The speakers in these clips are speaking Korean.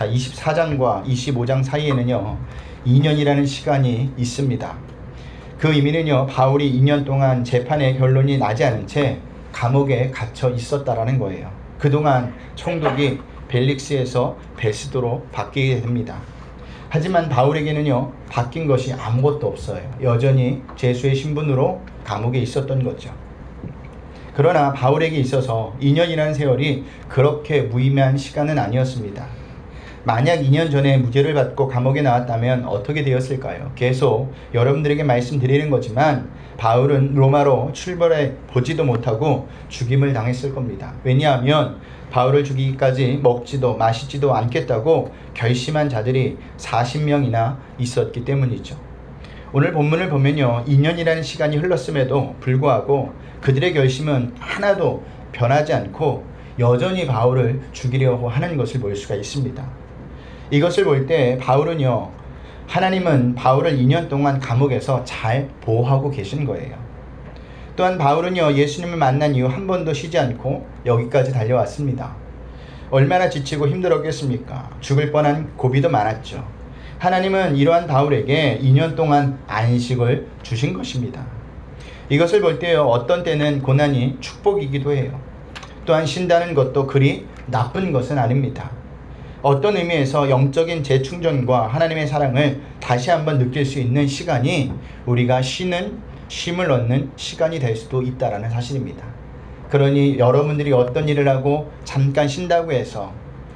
자, 24장과 25장 사이에는요 2년이라는 시간이 있습니다. 그 의미는요 바울이 2년 동안 재판의 결론이 나지 않은 채 감옥에 갇혀 있었다라는 거예요. 그동안 총독이 벨릭스에서 베스도로 바뀌게 됩니다. 하지만 바울에게는요 바뀐 것이 아무것도 없어요. 여전히 죄수의 신분으로 감옥에 있었던 거죠. 그러나 바울에게 있어서 2년이라는 세월이 그렇게 무의미한 시간은 아니었습니다. 만약 2년 전에 무죄를 받고 감옥에 나왔다면 어떻게 되었을까요? 계속 여러분들에게 말씀드리는 거지만 바울은 로마로 출발해 보지도 못하고 죽임을 당했을 겁니다. 왜냐하면 바울을 죽이기까지 먹지도 마시지도 않겠다고 결심한 자들이 40명이나 있었기 때문이죠. 오늘 본문을 보면요 2년이라는 시간이 흘렀음에도 불구하고 그들의 결심은 하나도 변하지 않고 여전히 바울을 죽이려고 하는 것을 볼 수가 있습니다. 이것을 볼 때 바울은요 하나님은 바울을 2년 동안 감옥에서 잘 보호하고 계신 거예요. 또한 바울은요 예수님을 만난 이후 한 번도 쉬지 않고 여기까지 달려왔습니다. 얼마나 지치고 힘들었겠습니까? 죽을 뻔한 고비도 많았죠. 하나님은 이러한 바울에게 2년 동안 안식을 주신 것입니다. 이것을 볼 때요 어떤 때는 고난이 축복이기도 해요. 또한 쉰다는 것도 그리 나쁜 것은 아닙니다. 어떤 의미에서 영적인 재충전과 하나님의 사랑을 다시 한번 느낄 수 있는 시간이 우리가 쉼을 얻는 시간이 될 수도 있다는 사실입니다. 그러니 여러분들이 어떤 일을 하고 잠깐 쉰다고 해서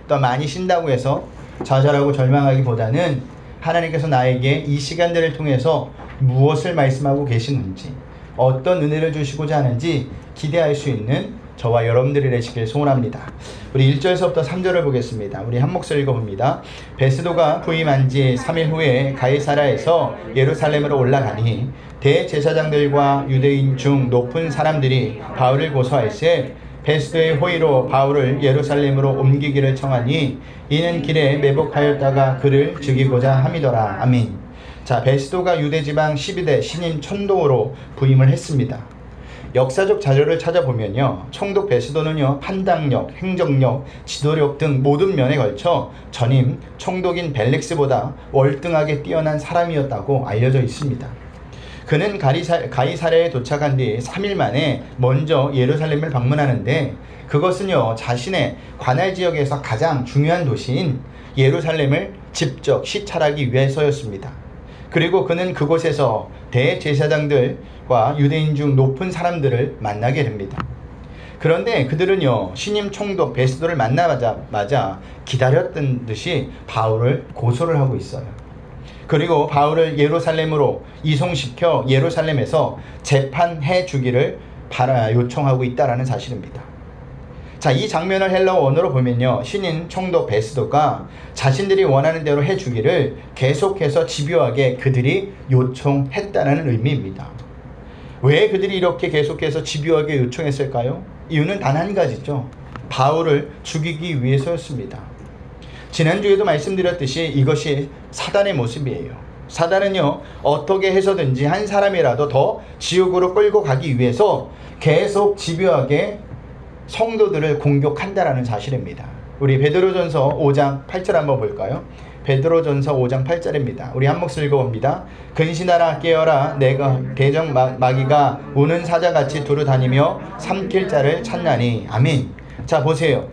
또 많이 쉰다고 해서 좌절하고 절망하기보다는 하나님께서 나에게 이 시간들을 통해서 무엇을 말씀하고 계시는지 어떤 은혜를 주시고자 하는지 기대할 수 있는 저와 여러분들이 되시길 소원합니다. 우리 1절에서부터 3절을 보겠습니다. 우리 한 목소리 읽어봅니다. 베스도가 부임한 지 3일 후에 가이사랴에서 예루살렘으로 올라가니 대제사장들과 유대인 중 높은 사람들이 바울을 고소할세 베스도의 호의로 바울을 예루살렘으로 옮기기를 청하니 이는 길에 매복하였다가 그를 죽이고자 함이더라. 아멘. 자, 베스도가 유대지방 12대 신임 총독으로 부임을 했습니다. 역사적 자료를 찾아보면요 총독 베스도는요 판단력, 행정력, 지도력 등 모든 면에 걸쳐 전임 총독인 벨릭스보다 월등하게 뛰어난 사람이었다고 알려져 있습니다. 그는 가이사랴에 도착한 뒤 3일 만에 먼저 예루살렘을 방문하는데 그것은요 자신의 관할 지역에서 가장 중요한 도시인 예루살렘을 직접 시찰하기 위해서였습니다. 그리고 그는 그곳에서 대제사장들과 유대인 중 높은 사람들을 만나게 됩니다. 그런데 그들은요 신임 총독 베스도를 만나자마자 기다렸던 듯이 바울을 고소를 하고 있어요. 그리고 바울을 예루살렘으로 이송시켜 예루살렘에서 재판해 주기를 요청하고 있다는 사실입니다. 자, 이 장면을 헬라어 원어로 보면요 신임 총독 베스도가 자신들이 원하는 대로 해주기를 계속해서 집요하게 그들이 요청했다는 의미입니다. 왜 그들이 이렇게 계속해서 집요하게 요청했을까요? 이유는 단 한 가지죠. 바울을 죽이기 위해서였습니다. 지난주에도 말씀드렸듯이 이것이 사단의 모습이에요. 사단은요 어떻게 해서든지 한 사람이라도 더 지옥으로 끌고 가기 위해서 계속 집요하게 성도들을 공격한다라는 사실입니다. 우리 베드로전서 5장 8절 한번 볼까요? 베드로전서 5장 8절입니다. 우리 한 목소리 읽어봅니다. 근신하라 깨어라 내가 대적 마귀가 우는 사자같이 두루다니며 삼킬 자를 찾나니. 아멘. 자 보세요.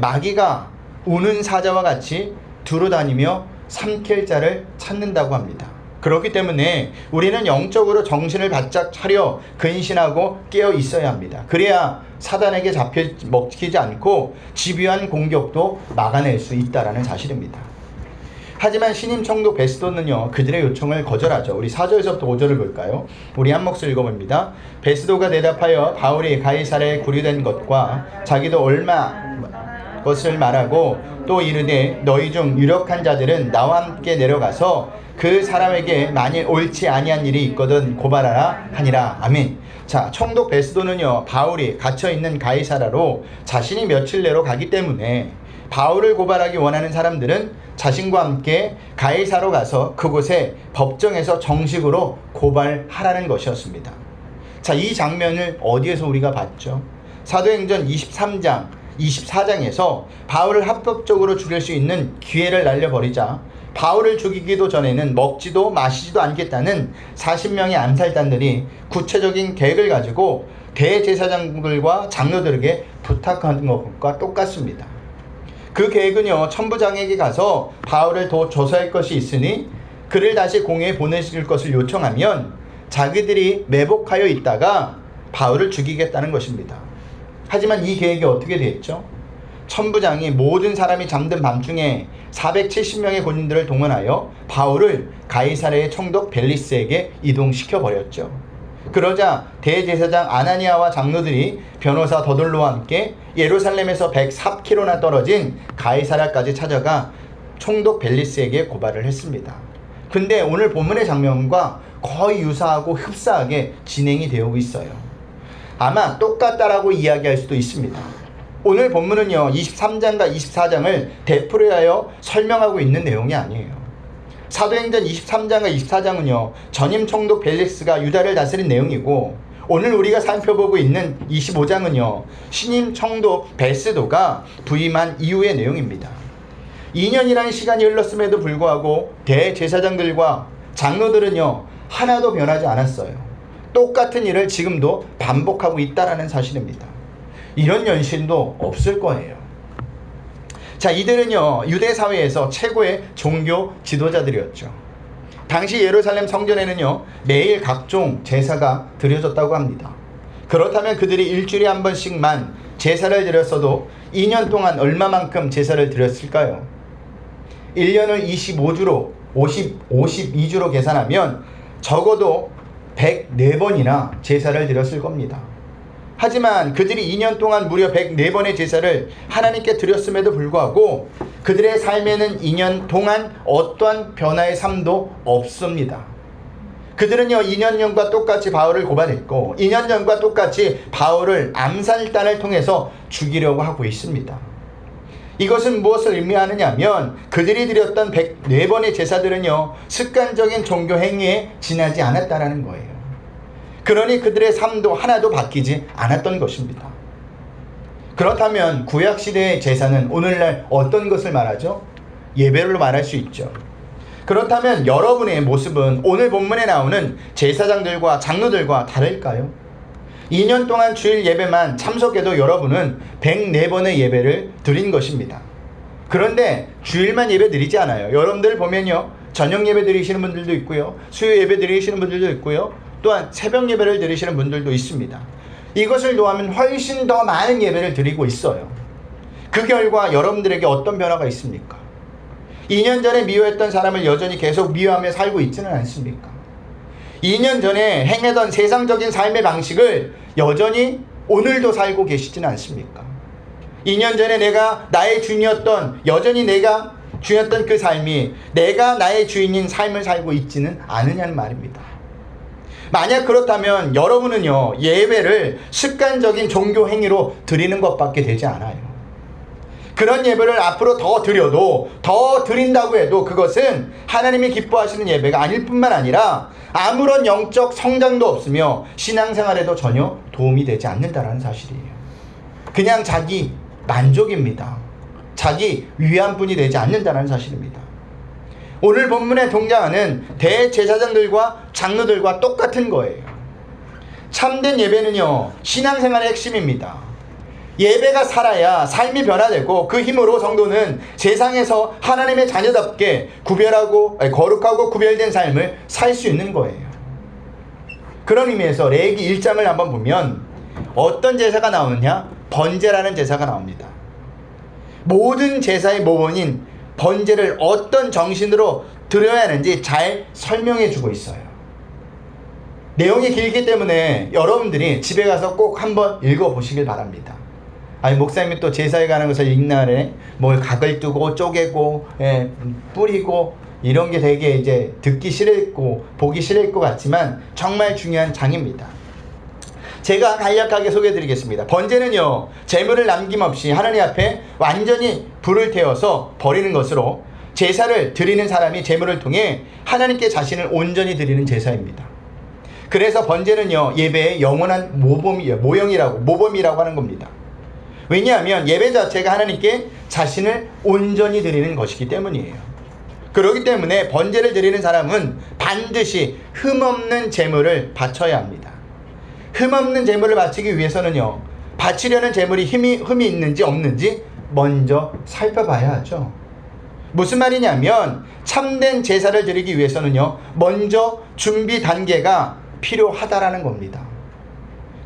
마귀가 우는 사자와 같이 두루다니며 삼킬 자를 찾는다고 합니다. 그렇기 때문에 우리는 영적으로 정신을 바짝 차려 근신하고 깨어 있어야 합니다. 그래야 사단에게 먹히지 않고 집요한 공격도 막아낼 수 있다는 사실입니다. 하지만 신임 총독 베스도는요 그들의 요청을 거절하죠. 우리 4절에서부터 5절을 볼까요? 우리 한 목소리 읽어봅니다. 베스도가 대답하여 바울이 가이사랴에 구류된 것과 자기도 얼마 것을 말하고 또 이르되 너희 중 유력한 자들은 나와 함께 내려가서 그 사람에게 만일 옳지 아니한 일이 있거든 고발하라 하니라. 아멘. 자, 총독 베스도는요 바울이 갇혀있는 가이사랴로 자신이 며칠 내로 가기 때문에 바울을 고발하기 원하는 사람들은 자신과 함께 가이사로 가서 그곳에 법정에서 정식으로 고발하라는 것이었습니다. 자, 이 장면을 어디에서 우리가 봤죠? 사도행전 23장 24장에서 바울을 합법적으로 죽일 수 있는 기회를 날려버리자 바울을 죽이기도 전에는 먹지도 마시지도 않겠다는 40명의 암살단들이 구체적인 계획을 가지고 대제사장들과 장로들에게 부탁하는 것과 똑같습니다. 그 계획은요, 천부장에게 가서 바울을 더 조사할 것이 있으니 그를 다시 공회에 보내실 것을 요청하면 자기들이 매복하여 있다가 바울을 죽이겠다는 것입니다. 하지만 이 계획이 어떻게 됐죠? 천부장이 모든 사람이 잠든 밤중에 470명의 군인들을 동원하여 바울을 가이사랴의 총독 벨리스에게 이동시켜 버렸죠. 그러자 대제사장 아나니아와 장로들이 변호사 더돌로와 함께 예루살렘에서 104km나 떨어진 가이사랴까지 찾아가 총독 벨리스에게 고발을 했습니다. 근데 오늘 본문의 장면과 거의 유사하고 흡사하게 진행이 되고 있어요. 아마 똑같다라고 이야기할 수도 있습니다. 오늘 본문은요, 23장과 24장을 되풀이하여 설명하고 있는 내용이 아니에요. 사도행전 23장과 24장은요, 전임 총독 벨릭스가 유다를 다스린 내용이고, 오늘 우리가 살펴보고 있는 25장은요, 신임 총독 베스도가 부임한 이후의 내용입니다. 2년이라는 시간이 흘렀음에도 불구하고 대제사장들과 장로들은요, 하나도 변하지 않았어요. 똑같은 일을 지금도 반복하고 있다는 사실입니다. 이런 연신도 없을 거예요. 자, 이들은요, 유대 사회에서 최고의 종교 지도자들이었죠. 당시 예루살렘 성전에는요, 매일 각종 제사가 드려졌다고 합니다. 그렇다면 그들이 일주일에 한 번씩만 제사를 드렸어도 2년 동안 얼마만큼 제사를 드렸을까요? 1년을 52주로 계산하면 적어도 104번이나 제사를 드렸을 겁니다. 하지만 그들이 2년 동안 무려 104번의 제사를 하나님께 드렸음에도 불구하고 그들의 삶에는 2년 동안 어떠한 변화의 삶도 없습니다. 그들은요, 2년 전과 똑같이 바울을 고발했고 2년 전과 똑같이 바울을 암살단을 통해서 죽이려고 하고 있습니다. 이것은 무엇을 의미하느냐면 그들이 드렸던 104번의 제사들은요, 습관적인 종교 행위에 지나지 않았다는 거예요. 그러니 그들의 삶도 하나도 바뀌지 않았던 것입니다. 그렇다면 구약시대의 제사는 오늘날 어떤 것을 말하죠? 예배로 말할 수 있죠. 그렇다면 여러분의 모습은 오늘 본문에 나오는 제사장들과 장로들과 다를까요? 2년 동안 주일 예배만 참석해도 여러분은 104번의 예배를 드린 것입니다. 그런데 주일만 예배 드리지 않아요. 여러분들 보면요, 저녁 예배 드리시는 분들도 있고요, 수요 예배 드리시는 분들도 있고요, 또한 새벽 예배를 드리시는 분들도 있습니다. 이것을 더하면 훨씬 더 많은 예배를 드리고 있어요. 그 결과 여러분들에게 어떤 변화가 있습니까? 2년 전에 미워했던 사람을 여전히 계속 미워하며 살고 있지는 않습니까? 2년 전에 행하던 세상적인 삶의 방식을 여전히 오늘도 살고 계시지는 않습니까? 2년 전에 내가 나의 주인이었던, 여전히 내가 주인이었던 그 삶이 내가 나의 주인인 삶을 살고 있지는 않으냐는 말입니다. 만약 그렇다면 여러분은요, 예배를 습관적인 종교 행위로 드리는 것밖에 되지 않아요. 그런 예배를 앞으로 더 드려도, 더 드린다고 해도 그것은 하나님이 기뻐하시는 예배가 아닐 뿐만 아니라 아무런 영적 성장도 없으며 신앙생활에도 전혀 도움이 되지 않는다는 사실이에요. 그냥 자기 만족입니다. 자기 위안뿐이 되지 않는다는 사실입니다. 오늘 본문에 등장하는 대제사장들과 장로들과 똑같은 거예요. 참된 예배는요, 신앙생활의 핵심입니다. 예배가 살아야 삶이 변화되고 그 힘으로 성도는 세상에서 하나님의 자녀답게 거룩하고 구별된 삶을 살 수 있는 거예요. 그런 의미에서 레위기 1장을 한번 보면 어떤 제사가 나오느냐? 번제라는 제사가 나옵니다. 모든 제사의 모본인 번제를 어떤 정신으로 드려야 하는지 잘 설명해 주고 있어요. 내용이 길기 때문에 여러분들이 집에 가서 꼭 한번 읽어보시길 바랍니다. 아니, 목사님이 또 제사에 가는 것을 읽나래 뭘 각을 뜨고 쪼개고 뿌리고 이런 게 되게 이제 듣기 싫고 보기 싫을 것 같지만 정말 중요한 장입니다. 제가 간략하게 소개해 드리겠습니다. 번제는요, 재물을 남김없이 하나님 앞에 완전히 불을 태워서 버리는 것으로 제사를 드리는 사람이 재물을 통해 하나님께 자신을 온전히 드리는 제사입니다. 그래서 번제는요, 예배의 영원한 모범이라고 하는 겁니다. 왜냐하면 예배 자체가 하나님께 자신을 온전히 드리는 것이기 때문이에요. 그렇기 때문에 번제를 드리는 사람은 반드시 흠없는 제물을 바쳐야 합니다. 흠없는 제물을 바치기 위해서는요, 바치려는 제물이 흠이 있는지 없는지 먼저 살펴봐야 하죠. 무슨 말이냐면 참된 제사를 드리기 위해서는요, 먼저 준비 단계가 필요하다라는 겁니다.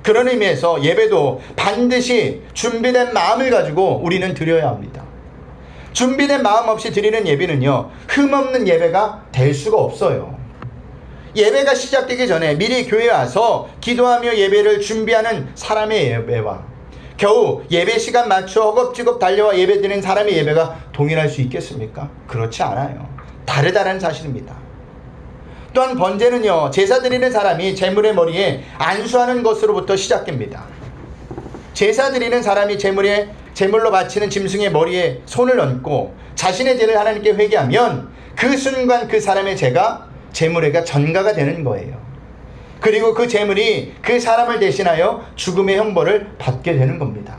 그런 의미에서 예배도 반드시 준비된 마음을 가지고 우리는 드려야 합니다. 준비된 마음 없이 드리는 예배는요, 흠없는 예배가 될 수가 없어요. 예배가 시작되기 전에 미리 교회에 와서 기도하며 예배를 준비하는 사람의 예배와 겨우 예배 시간 맞춰 허겁지겁 달려와 예배 드리는 사람의 예배가 동일할 수 있겠습니까? 그렇지 않아요. 다르다는 사실입니다. 또한 번제는요, 제사 드리는 사람이 제물의 머리에 안수하는 것으로부터 시작됩니다. 제사 드리는 사람이 제물로 바치는 짐승의 머리에 손을 얹고 자신의 죄를 하나님께 회개하면 그 순간 그 사람의 죄가 제물에가 전가가 되는 거예요. 그리고 그 제물이 그 사람을 대신하여 죽음의 형벌을 받게 되는 겁니다.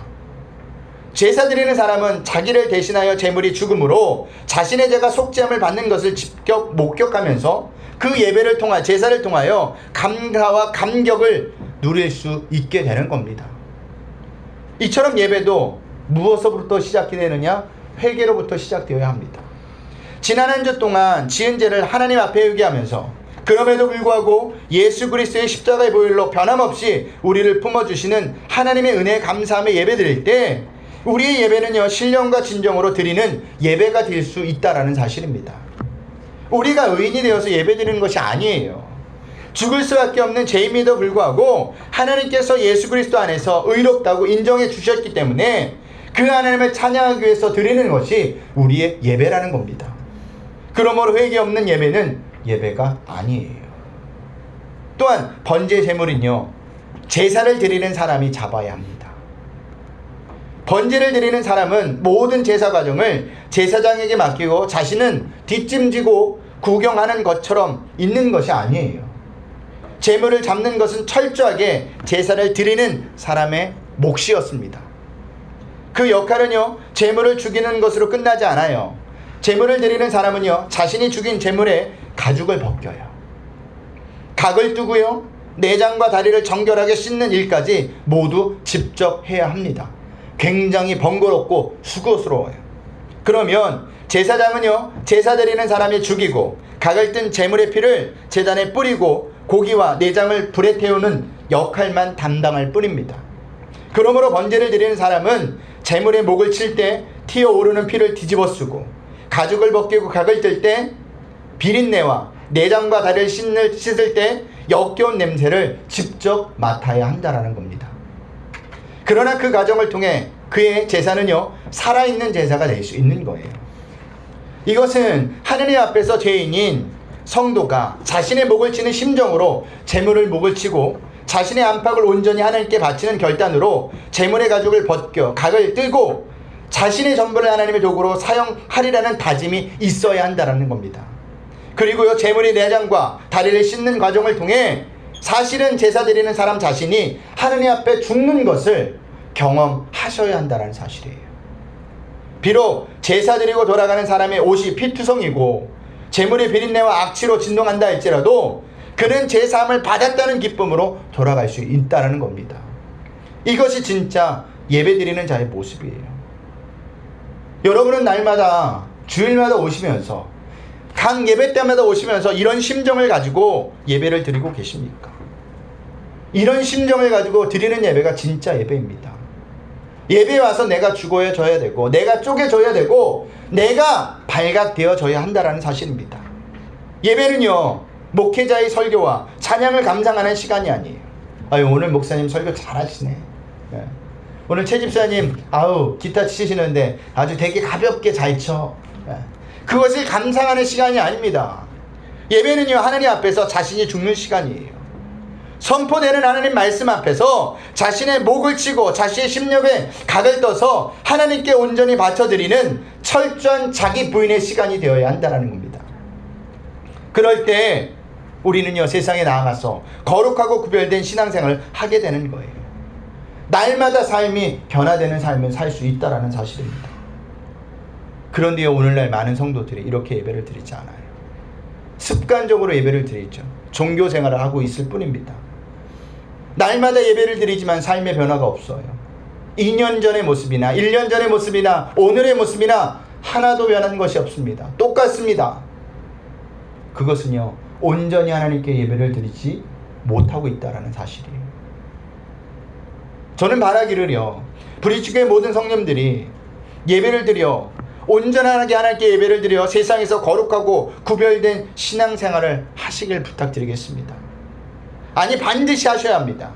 제사 드리는 사람은 자기를 대신하여 제물이 죽음으로 자신의 죄가 속죄함을 받는 것을 직접 목격하면서 그 예배를 통하 제사를 통하여 감사와 감격을 누릴 수 있게 되는 겁니다. 이처럼 예배도 무엇으로부터 시작이 되느냐? 회개로부터 시작되어야 합니다. 지난 한 주 동안 지은 죄를 하나님 앞에 회개하면서 그럼에도 불구하고 예수 그리스도의 십자가의 보혈로 변함없이 우리를 품어주시는 하나님의 은혜에 감사하며 예배 드릴 때 우리의 예배는요, 신령과 진정으로 드리는 예배가 될 수 있다라는 사실입니다. 우리가 의인이 되어서 예배 드리는 것이 아니에요. 죽을 수밖에 없는 죄임에도 불구하고 하나님께서 예수 그리스도 안에서 의롭다고 인정해 주셨기 때문에 그 하나님을 찬양하기 위해서 드리는 것이 우리의 예배라는 겁니다. 그러므로 회개 없는 예배는 예배가 아니에요. 또한 번제 제물은요, 제사를 드리는 사람이 잡아야 합니다. 번제를 드리는 사람은 모든 제사 과정을 제사장에게 맡기고 자신은 뒷짐지고 구경하는 것처럼 있는 것이 아니에요. 제물을 잡는 것은 철저하게 제사를 드리는 사람의 몫이었습니다. 그 역할은요, 제물을 죽이는 것으로 끝나지 않아요. 제물을 드리는 사람은요, 자신이 죽인 제물에 가죽을 벗겨요. 각을 뜨고요, 내장과 다리를 정결하게 씻는 일까지 모두 직접 해야 합니다. 굉장히 번거롭고 수고스러워요. 그러면 제사장은요, 제사 드리는 사람이 죽이고 각을 뜬 제물의 피를 제단에 뿌리고 고기와 내장을 불에 태우는 역할만 담당할 뿐입니다. 그러므로 번제를 드리는 사람은 제물의 목을 칠 때 튀어오르는 피를 뒤집어 쓰고 가죽을 벗기고 각을 뜰 때 비린내와 내장과 다리를 씻을 때 역겨운 냄새를 직접 맡아야 한다는 겁니다. 그러나 그 과정을 통해 그의 제사는요, 살아있는 제사가 될 수 있는 거예요. 이것은 하느님 앞에서 죄인인 성도가 자신의 목을 치는 심정으로 제물을 목을 치고 자신의 안팎을 온전히 하나님께 바치는 결단으로 제물의 가죽을 벗겨 각을 뜨고 자신의 전부를 하나님의 도구로 사용하리라는 다짐이 있어야 한다는 겁니다. 그리고요, 제물의 내장과 다리를 씻는 과정을 통해 사실은 제사 드리는 사람 자신이 하느님 앞에 죽는 것을 경험하셔야 한다는 사실이에요. 비록 제사 드리고 돌아가는 사람의 옷이 피투성이고 제물의 비린내와 악취로 진동한다 할지라도 그는 제사함을 받았다는 기쁨으로 돌아갈 수 있다는 겁니다. 이것이 진짜 예배 드리는 자의 모습이에요. 여러분은 날마다 주일마다 오시면서 각 예배 때마다 오시면서 이런 심정을 가지고 예배를 드리고 계십니까? 이런 심정을 가지고 드리는 예배가 진짜 예배입니다. 예배에 와서 내가 죽어져야 되고 내가 쪼개져야 되고 내가 발각되어져야 한다는 사실입니다. 예배는요, 목회자의 설교와 찬양을 감상하는 시간이 아니에요. 아유, 오늘 목사님 설교 잘하시네. 네. 오늘 최 집사님 기타 치시는데 아주 되게 가볍게 잘 쳐. 네. 그것을 감상하는 시간이 아닙니다. 예배는요, 하나님 앞에서 자신이 죽는 시간이에요. 선포되는 하나님 말씀 앞에서 자신의 목을 치고 자신의 심령에 각을 떠서 하나님께 온전히 바쳐드리는 철저한 자기 부인의 시간이 되어야 한다는 겁니다. 그럴 때 우리는요, 세상에 나아가서 거룩하고 구별된 신앙생활을 하게 되는 거예요. 날마다 삶이 변화되는 삶을 살 수 있다는 사실입니다. 그런데 오늘날 많은 성도들이 이렇게 예배를 드리지 않아요. 습관적으로 예배를 드리죠. 종교 생활을 하고 있을 뿐입니다. 날마다 예배를 드리지만 삶의 변화가 없어요. 2년 전의 모습이나 1년 전의 모습이나 오늘의 모습이나 하나도 변한 것이 없습니다. 똑같습니다. 그것은요, 온전히 하나님께 예배를 드리지 못하고 있다는 사실이에요. 저는 바라기를요, 브리치교회 모든 성령들이 예배를 드려 온전하게 하나님께 예배를 드려 세상에서 거룩하고 구별된 신앙생활을 하시길 부탁드리겠습니다. 아니, 반드시 하셔야 합니다.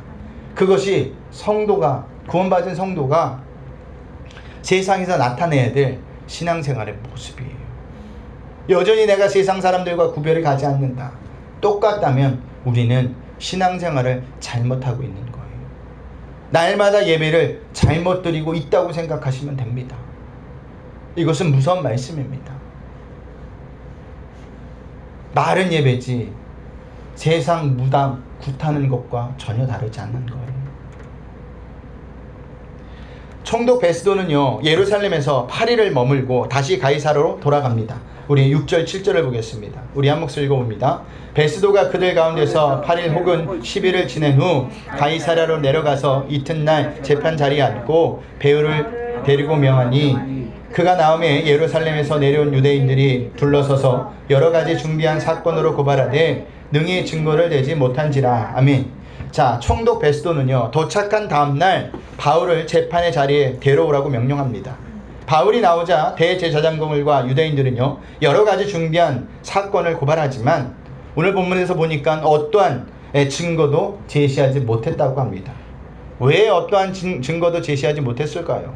그것이 성도가, 구원받은 성도가 세상에서 나타내야 될 신앙생활의 모습이에요. 여전히 내가 세상 사람들과 구별이 가지 않는다, 똑같다면 우리는 신앙생활을 잘못하고 있는 거예요. 날마다 예배를 잘못 드리고 있다고 생각하시면 됩니다. 이것은 무서운 말씀입니다. 말은 예배지 세상 무당 굿하는 것과 전혀 다르지 않는 거예요. 총독 베스도는요, 예루살렘에서 8일을 머물고 다시 가이사라로 돌아갑니다. 우리 6절 7절을 보겠습니다. 우리 한 목소리 읽어봅니다. 베스도가 그들 가운데서 8일 혹은 10일을 지낸 후 가이사라로 내려가서 이튿날 재판 자리에 앉고 베울을 데리고 명하니, 그가 나음에 예루살렘에서 내려온 유대인들이 둘러서서 여러 가지 준비한 사건으로 고발하되 능히 증거를 대지 못한지라. 아멘. 자, 총독 베스도는요, 도착한 다음날 바울을 재판의 자리에 데려오라고 명령합니다. 바울이 나오자 대제사장들과 유대인들은요, 여러 가지 준비한 사건을 고발하지만 오늘 본문에서 보니까 어떠한 증거도 제시하지 못했다고 합니다. 왜 어떠한 증거도 제시하지 못했을까요?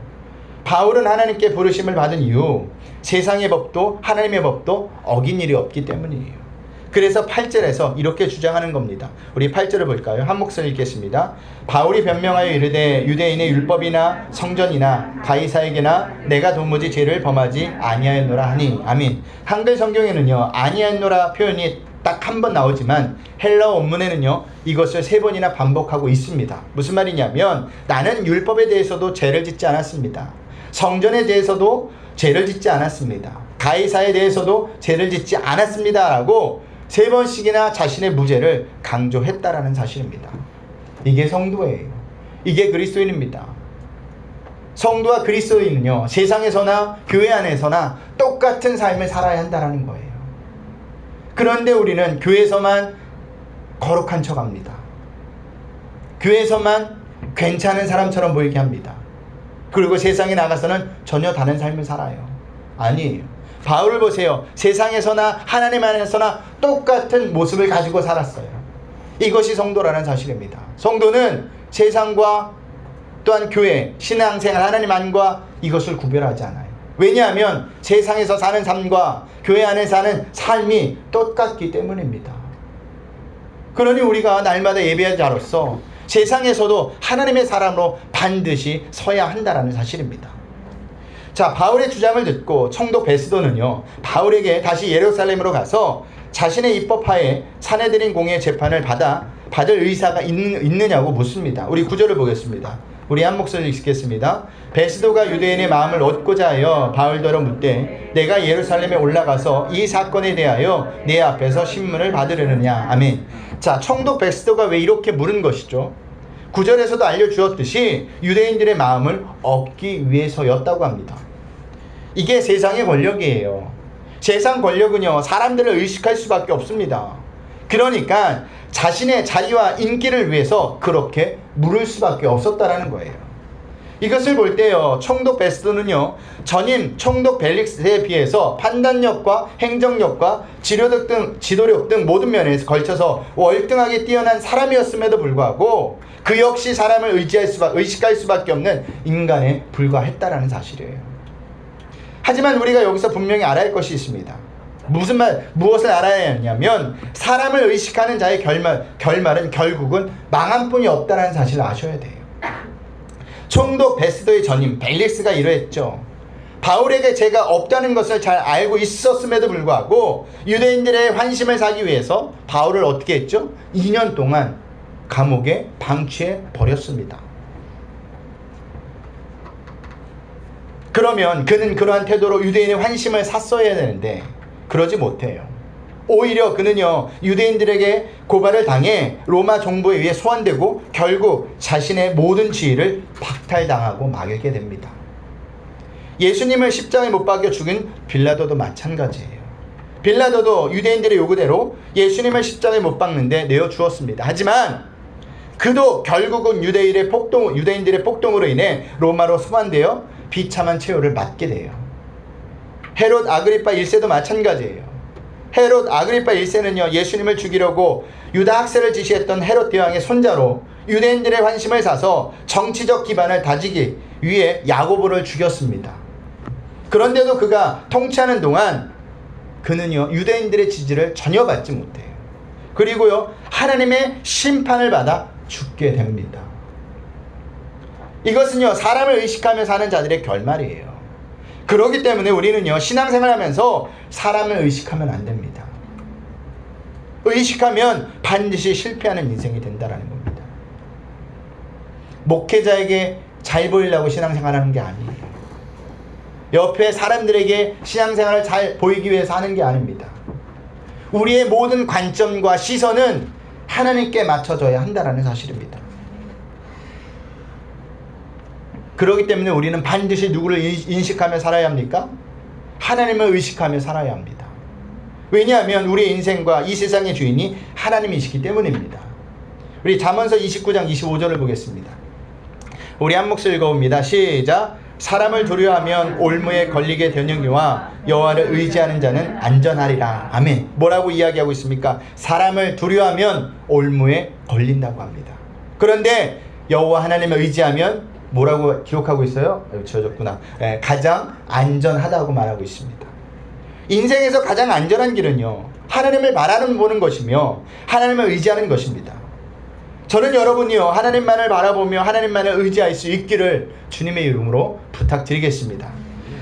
바울은 하나님께 부르심을 받은 이유, 세상의 법도 하나님의 법도 어긴 일이 없기 때문이에요. 그래서 8절에서 이렇게 주장하는 겁니다. 우리 8절을 볼까요? 한 목소리 읽겠습니다. 바울이 변명하여 이르되 유대인의 율법이나 성전이나 가이사에게나 내가 도무지 죄를 범하지 아니하였노라 하니. 아멘. 한글 성경에는요, 아니하였노라 표현이 딱 한 번 나오지만 헬라어 원문에는요, 이것을 3번이나 반복하고 있습니다. 무슨 말이냐면, 나는 율법에 대해서도 죄를 짓지 않았습니다. 성전에 대해서도 죄를 짓지 않았습니다. 가이사에 대해서도 죄를 짓지 않았습니다 라고 3번씩이나 자신의 무죄를 강조했다라는 사실입니다. 이게 성도예요. 이게 그리스도인입니다. 성도와 그리스도인은요, 세상에서나 교회 안에서나 똑같은 삶을 살아야 한다는 거예요. 그런데 우리는 교회에서만 거룩한 척합니다. 교회에서만 괜찮은 사람처럼 보이게 합니다. 그리고 세상에 나가서는 전혀 다른 삶을 살아요. 아니에요. 바울을 보세요. 세상에서나 하나님 안에서나 똑같은 모습을 가지고 살았어요. 이것이 성도라는 사실입니다. 성도는 세상과 또한 교회, 신앙생활, 하나님 안과 이것을 구별하지 않아요. 왜냐하면 세상에서 사는 삶과 교회 안에 사는 삶이 똑같기 때문입니다. 그러니 우리가 날마다 예배하는 자로서 세상에서도 하나님의 사람으로 반드시 서야 한다는 사실입니다. 자, 바울의 주장을 듣고 총독 베스도는요, 바울에게 다시 예루살렘으로 가서 자신의 입법하에 사내들인 공의 재판을 받을 의사가 있느냐고 묻습니다. 우리 9절을 보겠습니다. 우리 한 목소리 읽겠습니다. 베스도가 유대인의 마음을 얻고자 하여 바울더러 묻되 내가 예루살렘에 올라가서 이 사건에 대하여 내 앞에서 신문을 받으려느냐. 아멘. 자, 총독 베스도가 왜 이렇게 물은 것이죠? 9절에서도 알려주었듯이 유대인들의 마음을 얻기 위해서였다고 합니다. 이게 세상의 권력이에요. 세상 권력은요, 사람들을 의식할 수밖에 없습니다. 그러니까 자신의 자리와 인기를 위해서 그렇게 물을 수밖에 없었다라는 거예요. 이것을 볼 때요, 총독 베스도는요, 전임 총독 벨릭스에 비해서 판단력과 행정력과 지도력 등 모든 면에서 걸쳐서 월등하게 뛰어난 사람이었음에도 불구하고 그 역시 사람을 의식할 수밖에 없는 인간에 불과했다라는 사실이에요. 하지만 우리가 여기서 분명히 알아야 할 것이 있습니다. 무엇을 알아야 하냐면 사람을 의식하는 자의 결말은 결국은 망한 뿐이 없다는 사실을 아셔야 돼요. 총독 베스도의 전임 벨릭스가 이러했죠. 바울에게 죄가 없다는 것을 잘 알고 있었음에도 불구하고 유대인들의 환심을 사기 위해서 바울을 어떻게 했죠? 2년 동안 감옥에 방치해 버렸습니다. 그러면 그는 그러한 태도로 유대인의 환심을 샀어야 되는데 그러지 못해요. 오히려 그는요, 유대인들에게 고발을 당해 로마 정부에 의해 소환되고 결국 자신의 모든 지위를 박탈당하고 말게 됩니다. 예수님을 십자가에 못 박여 죽인 빌라도도 마찬가지예요. 빌라도도 유대인들의 요구대로 예수님을 십자가에 못 박는데 내어 주었습니다. 하지만 그도 결국은 유대인들의 폭동으로 인해 로마로 소환되어 비참한 최후를 맞게 돼요. 헤롯 아그리파 1세도 마찬가지예요. 헤롯 아그리파 1세는요, 예수님을 죽이려고 유다 학살을 지시했던 헤롯 대왕의 손자로 유대인들의 환심을 사서 정치적 기반을 다지기 위해 야고보를 죽였습니다. 그런데도 그가 통치하는 동안 그는요, 유대인들의 지지를 전혀 받지 못해요. 그리고요, 하나님의 심판을 받아 죽게 됩니다. 이것은요, 사람을 의식하며 사는 자들의 결말이에요. 그렇기 때문에 우리는요, 신앙생활하면서 사람을 의식하면 안 됩니다. 의식하면 반드시 실패하는 인생이 된다는 겁니다. 목회자에게 잘 보이려고 신앙생활하는 게 아니에요. 옆에 사람들에게 신앙생활을 잘 보이기 위해서 하는 게 아닙니다. 우리의 모든 관점과 시선은 하나님께 맞춰져야 한다는 사실입니다. 그렇기 때문에 우리는 반드시 누구를 인식하며 살아야 합니까? 하나님을 의식하며 살아야 합니다. 왜냐하면 우리의 인생과 이 세상의 주인이 하나님이시기 때문입니다. 우리 잠언서 29장 25절을 보겠습니다. 우리 한 몫을 읽어봅니다. 시작. 사람을 두려워하면 올무에 걸리게 되느니와 여호와를 의지하는 자는 안전하리라. 아멘. 뭐라고 이야기하고 있습니까? 사람을 두려워하면 올무에 걸린다고 합니다. 그런데 여호와 하나님을 의지하면 뭐라고 기록하고 있어요? 지워졌구나. 가장 안전하다고 말하고 있습니다. 인생에서 가장 안전한 길은요, 하나님을 바라보는 것이며 하나님을 의지하는 것입니다. 저는 여러분이요, 하나님만을 바라보며 하나님만을 의지할 수 있기를 주님의 이름으로 부탁드리겠습니다.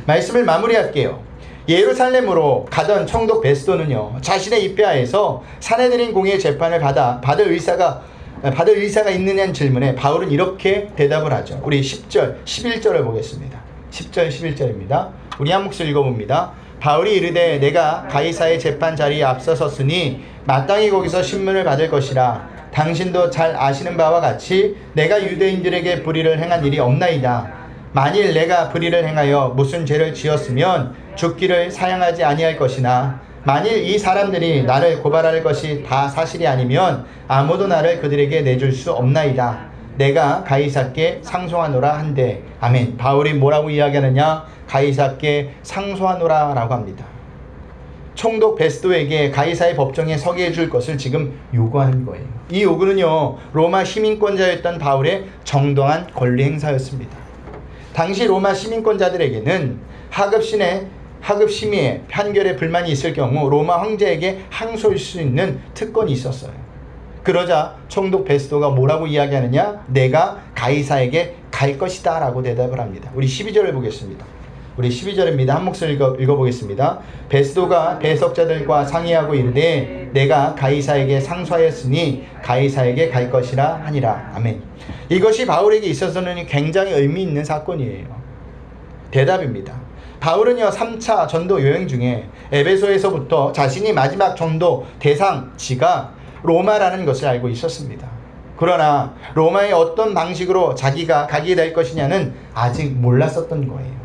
말씀을 마무리할게요. 예루살렘으로 가던 총독 베스도는요, 자신의 입회하에서 사내들인 공의의 재판을 받을 의사가 있느냐는 질문에 바울은 이렇게 대답을 하죠. 우리 10절, 11절을 보겠습니다. 10절, 11절입니다. 우리 한 몫을 읽어봅니다. 바울이 이르되 내가 가이사의 재판 자리에 앞서섰으니 마땅히 거기서 신문을 받을 것이라. 당신도 잘 아시는 바와 같이 내가 유대인들에게 불의를 행한 일이 없나이다. 만일 내가 불의를 행하여 무슨 죄를 지었으면 죽기를 사양하지 아니할 것이나 만일 이 사람들이 나를 고발할 것이 다 사실이 아니면 아무도 나를 그들에게 내줄 수 없나이다. 내가 가이사께 상소하노라 한대. 아멘. 바울이 뭐라고 이야기하느냐? 가이사께 상소하노라 라고 합니다. 총독 베스도에게 가이사의 법정에 서게 해줄 것을 지금 요구하는 거예요. 이 요구는요, 로마 시민권자였던 바울의 정당한 권리 행사였습니다. 당시 로마 시민권자들에게는 하급 심의의 판결에 불만이 있을 경우 로마 황제에게 항소할 수 있는 특권이 있었어요. 그러자 총독 베스도가 뭐라고 이야기하느냐? 내가 가이사에게 갈 것이다 라고 대답을 합니다. 우리 12절을 보겠습니다. 우리 12절입니다. 한 몫을 읽어보겠습니다. 베스도가 배석자들과 상의하고 이르되 내가 가이사에게 상소하였으니 가이사에게 갈 것이라 하니라. 아멘. 이것이 바울에게 있어서는 굉장히 의미 있는 사건이에요. 대답입니다. 바울은요, 3차 전도 여행 중에 에베소에서부터 자신이 마지막 전도 대상지가 로마라는 것을 알고 있었습니다. 그러나 로마의 어떤 방식으로 자기가 가게 될 것이냐는 아직 몰랐었던 거예요.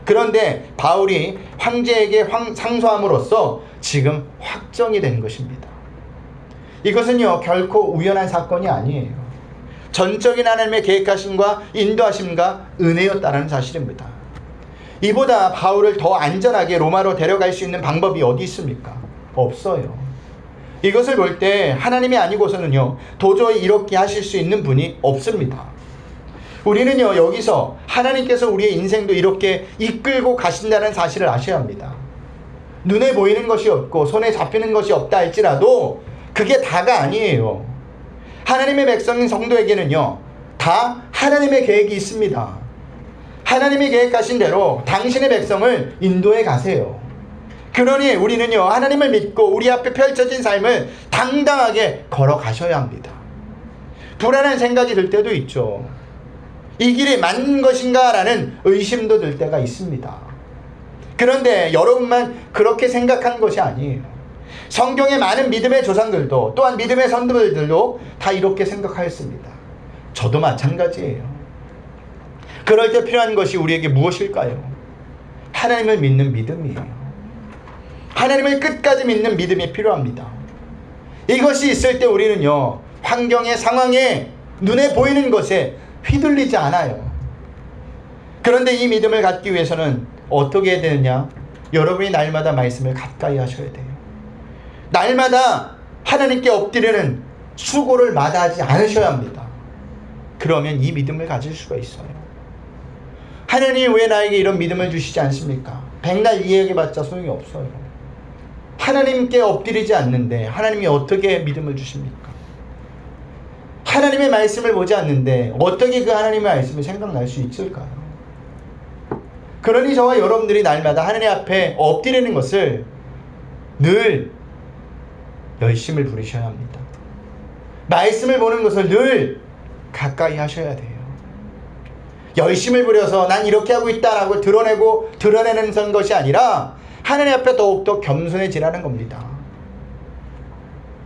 그런데 바울이 황제에게 상소함으로써 지금 확정이 된 것입니다. 이것은요, 결코 우연한 사건이 아니에요. 전적인 하나님의 계획하심과 인도하심과 은혜였다는 사실입니다. 이보다 바울을 더 안전하게 로마로 데려갈 수 있는 방법이 어디 있습니까? 없어요. 이것을 볼 때 하나님이 아니고서는요, 도저히 이렇게 하실 수 있는 분이 없습니다. 우리는요, 여기서 하나님께서 우리의 인생도 이렇게 이끌고 가신다는 사실을 아셔야 합니다. 눈에 보이는 것이 없고 손에 잡히는 것이 없다 할지라도 그게 다가 아니에요. 하나님의 백성인 성도에게는요, 다 하나님의 계획이 있습니다. 하나님이 계획하신 대로 당신의 백성을 인도해 가세요. 그러니 우리는요, 하나님을 믿고 우리 앞에 펼쳐진 삶을 당당하게 걸어가셔야 합니다. 불안한 생각이 들 때도 있죠. 이 길이 맞는 것인가 라는 의심도 들 때가 있습니다. 그런데 여러분만 그렇게 생각한 것이 아니에요. 성경의 많은 믿음의 조상들도 또한 믿음의 선두들도 다 이렇게 생각하였습니다. 저도 마찬가지예요. 그럴 때 필요한 것이 우리에게 무엇일까요? 하나님을 믿는 믿음이에요. 하나님을 끝까지 믿는 믿음이 필요합니다. 이것이 있을 때 우리는요, 환경의 상황에 눈에 보이는 것에 휘둘리지 않아요. 그런데 이 믿음을 갖기 위해서는 어떻게 해야 되느냐? 여러분이 날마다 말씀을 가까이 하셔야 돼요. 날마다 하나님께 엎드리는 수고를 마다하지 않으셔야 합니다. 그러면 이 믿음을 가질 수가 있어요. 하나님이 왜 나에게 이런 믿음을 주시지 않습니까? 백날 이야기해봤자 소용이 없어요. 하나님께 엎드리지 않는데 하나님이 어떻게 믿음을 주십니까? 하나님의 말씀을 보지 않는데 어떻게 그 하나님의 말씀이 생각날 수 있을까요? 그러니 저와 여러분들이 날마다 하나님 앞에 엎드리는 것을 늘 열심을 부리셔야 합니다. 말씀을 보는 것을 늘 가까이 하셔야 돼요. 열심을 부려서 난 이렇게 하고 있다라고 드러내는 것이 아니라 하나님 앞에 더욱더 겸손해지라는 겁니다.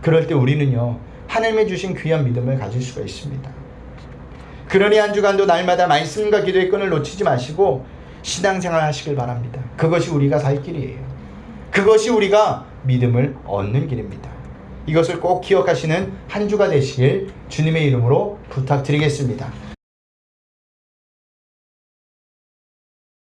그럴 때 우리는요, 하나님이 주신 귀한 믿음을 가질 수가 있습니다. 그러니 한 주간도 날마다 말씀과 기도의 끈을 놓치지 마시고 신앙생활 하시길 바랍니다. 그것이 우리가 살 길이에요. 그것이 우리가 믿음을 얻는 길입니다. 이것을 꼭 기억하시는 한 주가 되시길 주님의 이름으로 부탁드리겠습니다.